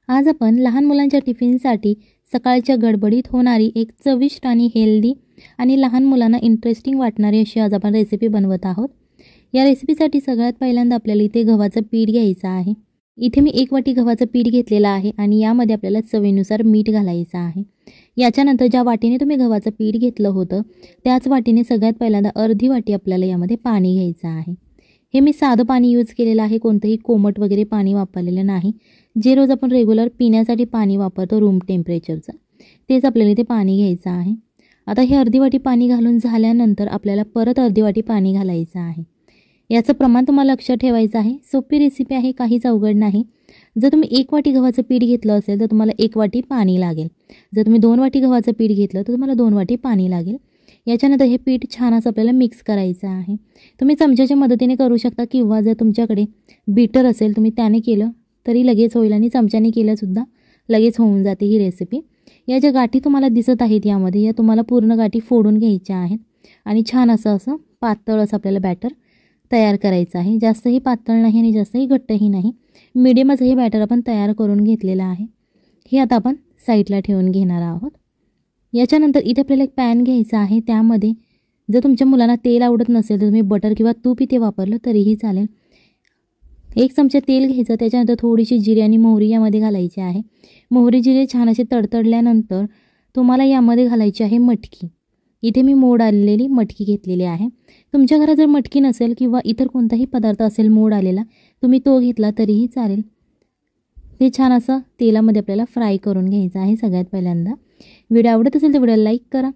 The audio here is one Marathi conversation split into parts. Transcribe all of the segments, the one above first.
आज आपण लहान मुलांच्या टिफिनसाठी सकाळच्या गडबडीत होणारी एक चविष्ट आणि हेल्दी आणि लहान मुलांना इंटरेस्टिंग वाटणारी अशी आज आपण रेसिपी बनवत आहोत। या रेसिपीसाठी सगळ्यात पहिल्यांदा आपल्याला इथे गव्हाचं पीठ घ्यायचं आहे। इथे मी 1 वाटी गव्हाचं पीठ घेतलेलं आहे आणि यामध्ये आपल्याला चवीनुसार मीठ घालायचं आहे। याच्यानंतर ज्या वाटीने तुम्ही गव्हाचं पीठ घेतलं होतं त्याच वाटीने सगळ्यात पहिल्यांदा अर्धी वाटी आपल्याला यामध्ये पाणी घ्यायचं आहे। हे मी साधं पाणी यूज केलेलं आहे, कोणतंही कोमट वगैरे पाणी वापरलेलं नाही। जे रोज आपण रेग्युलर पिण्यासाठी पाणी वापरतो रूम टेम्परेचरचं तेच आपल्याला इथे पाणी घ्यायचं आहे। आता हे अर्धी वाटी पाणी घालून झाल्यानंतर आपल्याला परत अर्धी वाटी पाणी घालायचं आहे। याचं प्रमाण तुम्हाला लक्षात ठेवायचं आहे। सोपी रेसिपी आहे, काहीच अवघड नाही। जर तुम्ही 1 वाटी गव्हाचं पीठ घेतलं असेल तर तुम्हाला 1 वाटी पाणी लागेल। जर तुम्ही 2 वाटी गव्हाचं पीठ घेतलं तर तुम्हाला 2 वाटी पाणी लागेल। याच्यानंतर हे पीठ छान असं आपल्याला मिक्स करायचं आहे। तुम्ही चमच्याच्या मदतीने करू शकता किंवा जर तुमच्याकडे बीटर असेल तुम्ही त्याने केलं तरी लगेच होईल आणि चमच्याने केलं सुद्धा लगेच होऊन जाते ही रेसिपी। या ज्या गाठी तुम्हाला दिसत आहेत यामध्ये या तुम्हाला पूर्ण गाठी फोडून घ्यायच्या आहेत आणि छान असं पातळ असं आपल्याला बॅटर तयार करायचं आहे। जास्तही पातळ नाही आणि जास्तही घट्टही नाही, मीडियमच हे बॅटर आपण तयार करून घेतलेलं आहे। हे आता आपण साईडला ठेवून घेणार आहोत। याच्यानंतर इथे आपल्याला एक पॅन घ्यायचा आहे। त्यामध्ये जर तुमच्या मुलांना तेल आवडत नसेल तर तुम्ही बटर किंवा तूप इथे वापरलं तरीही चालेल। 1 चमचा तेल घ्यायचं, त्याच्यानंतर थोडीशी जिरे आणि मोहरी यामध्ये घालायची आहे। मोहरी जिरे छान असे तडतडल्यानंतर तुम्हाला यामध्ये घालायची आहे मटकी। इथे मी मोड आलेली मटकी घेतलेली आहे। तुमच्या घरात जर मटकी नसेल किंवा इतर कोणताही पदार्थ असेल मोड आलेला तुम्ही तो घेतला तरीही चालेल। ते छान असं तेलामध्ये आपल्याला फ्राय करून घ्यायचं आहे। सगळ्यात पहिल्यांदा व्हिडिओ आवडत असेल तर व्हिडिओला लाईक करा,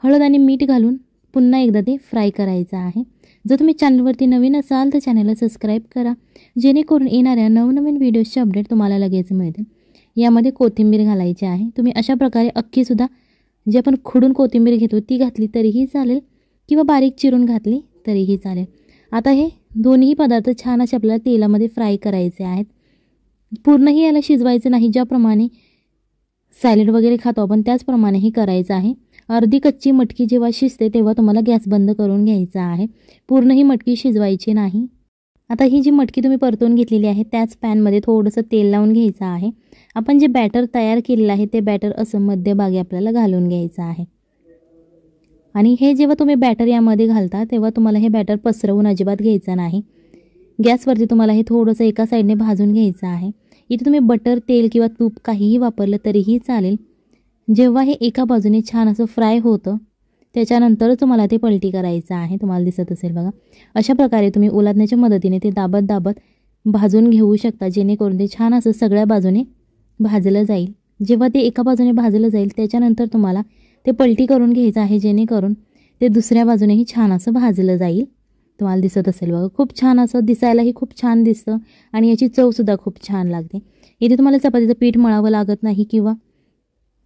हळद आणि मीठ घालून पुन्हा एकदा ते फ्राय करायचं आहे। जर तुम्ही चॅनलवरती नवीन असाल तर चॅनलला सबस्क्राईब करा, जेणेकरून येणाऱ्या नवनवीन व्हिडिओजचे अपडेट तुम्हाला लगेच मिळतील। यामध्ये कोथिंबीर घालायची आहे। तुम्ही अशा प्रकारे अख्खीसुद्धा जी आपण खुडून कोथिंबीर घेतो ती घातली तरीही चालेल किंवा बारीक चिरून घातली तरीही चालेल। आता हे दोन्ही पदार्थ छान असे आपल्याला तेलामध्ये फ्राय करायचे आहेत। पूर्णही याला शिजवायचं नाही, ज्याप्रमाणे सॅलड वगैरे खातो आपण त्याचप्रमाणे हे करायचं आहे। अर्धी कच्ची मटकी जेव्हा शिजते तेव्हा तुम्हाला गॅस बंद करून घ्यायचा आहे, पूर्ण ही मटकी शिजवायची नाही। आता ही जी मटकी तुम्ही परतून घेतलेली आहे त्याच पॅनमध्ये थोडंसं तेल लावून घ्यायचं आहे। आपण जे बॅटर तयार केलेलं आहे ते बॅटर असं मध्यभागी आपल्याला घालून घ्यायचं आहे आणि हे जेव्हा तुम्ही बॅटर यामध्ये घालता तेव्हा तुम्हाला हे बॅटर पसरवून अजिबात घ्यायचं नाही। गॅसवरती तुम्हाला हे थोडंसं एका साईडने भाजून घ्यायचं आहे। इथे तुम्ही बटर, तेल किंवा तूप काहीही वापरलं तरीही चालेल। जेव्हा हे एका बाजूने छान असं फ्राय होतं त्याच्यानंतरच तुम्हाला ते पलटी करायचं आहे। तुम्हाला दिसत असेल बघा, अशा प्रकारे तुम्ही उलटण्याच्या मदतीने ते दाबत भाजून घेऊ शकता, जेणेकरून ते छान असं सगळ्या बाजूने भाजलं जाईल। जेव्हा ते एका बाजूने भाजलं जाईल त्याच्यानंतर तुम्हाला ते पलटी करून घ्यायचं आहे, जेणेकरून ते दुसऱ्या बाजूनेही छान असं भाजलं जाईल। तुम्हाला दिसत असेल बघा, खूप छान असं दिसायलाही खूप छान दिसतं आणि याची चवसुद्धा खूप छान लागते। इथे तुम्हाला चपातीचं पीठ मळावं लागत नाही किंवा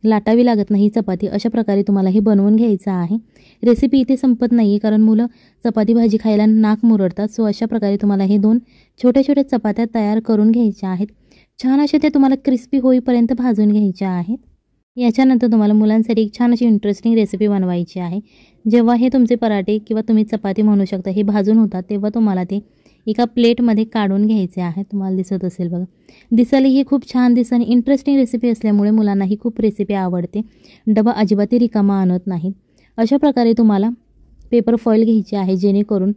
लाटावी लागत नाही चपाती। अशा प्रकारे तुम्हाला हे बनवून घ्यायचं आहे। रेसिपी इथे संपत नाही आहे, कारण मुलं चपाती भाजी खायला नाक मुरडतात। सो अशा प्रकारे तुम्हाला हे 2 छोट्या छोट्या चपात्या तयार करून घ्यायच्या आहेत। छान अशा ते तुम्हाला क्रिस्पी होईपर्यंत भाजून घ्यायच्या आहेत। याच्यानंतर तुम्हाला मुलांसाठी एक छान अशी इंटरेस्टिंग रेसिपी बनवायची आहे। जेव्हा हे तुमचे पराठे किंवा तुम्ही चपाती म्हणू शकता हे भाजून होतात तेव्हा तुम्हाला ते एका प्लेटमध्ये काढून घ्यायचे आहे। तुम्हाला दिसत असेल बघा, दिसायला ही खूप छान दिसते आणि इंटरेस्टिंग रेसिपी असल्यामुळे मुलांनाही खूप रेसिपी आवडते। डबा अजिबातही रिकामा आणत नाहीत। अशा प्रकारे तुम्हाला पेपर फॉईल घ्यायची आहे, जेणेकरून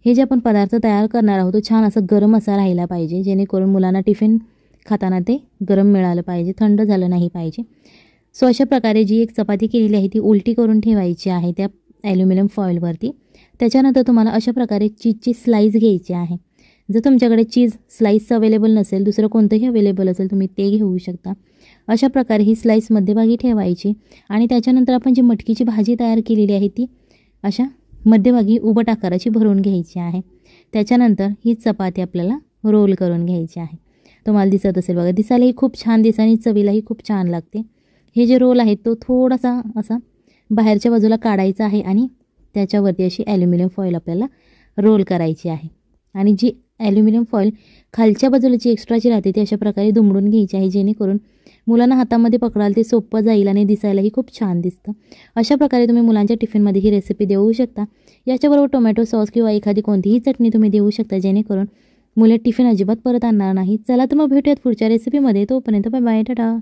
हे जे आपण पदार्थ तयार करणार आहोत तो छान असं गरम असा राहिला पाहिजे, जेणेकरून मुलांना टिफिन खाताना ते गरम मिळालं पाहिजे, थंड झालं नाही पाहिजे। सो अशा प्रकारे जी एक चपाती केलेली आहे ती उलटी करून ठेवायची आहे त्या ॲल्युमिनियम फॉईलवरती। त्याच्यानंतर तुम्हाला अशा प्रकारे चीजची स्लाईस घ्यायची आहे। जर तुमच्याकडे चीज स्लाईस अवेलेबल नसेल, दुसरं कोणतंही अवेलेबल असेल तुम्ही ते घेऊ शकता। अशा प्रकारे ही स्लाईस मध्यभागी ठेवायची आणि त्याच्यानंतर आपण जी मटकीची भाजी तयार केलेली आहे ती अशा मध्यभागी उभट आकाराची भरून घ्यायची आहे। त्याच्यानंतर ही चपाती आपल्याला रोल करून घ्यायची आहे। तुम्हाला दिसत असेल बघा, दिसायलाही खूप छान दिसते आणि चवीलाही खूप छान लागते। हे जे रोल आहे तो थोडासा असा बाहेरच्या बाजूला काढायचा आहे आणि त्याच्यावरती अशी ॲल्युमिनियम फॉईल आपल्याला रोल करायची आहे आणि जी ॲल्युमिनियम फॉईल खालच्या बाजूला जी एक्स्ट्राची राहते ती अशा प्रकारे दुमडून घ्यायची आहे, जेणेकरून मुलांना हातामध्ये पकडाल ते सोपं जाईल आणि दिसायलाही खूप छान दिसतं। अशा प्रकारे तुम्ही मुलांच्या टिफिनमध्ये ही रेसिपी देऊ शकता। याच्याबरोबर टोमॅटो सॉस किंवा एखादी कोणतीही चटणी तुम्ही देऊ शकता, जेणेकरून मुले टिफिन अजिबात परत आणणार नाही. चला तर मग भेटूयात पुढच्या रेसिपीमध्ये. तोपर्यंत बाय बाय, टाटा.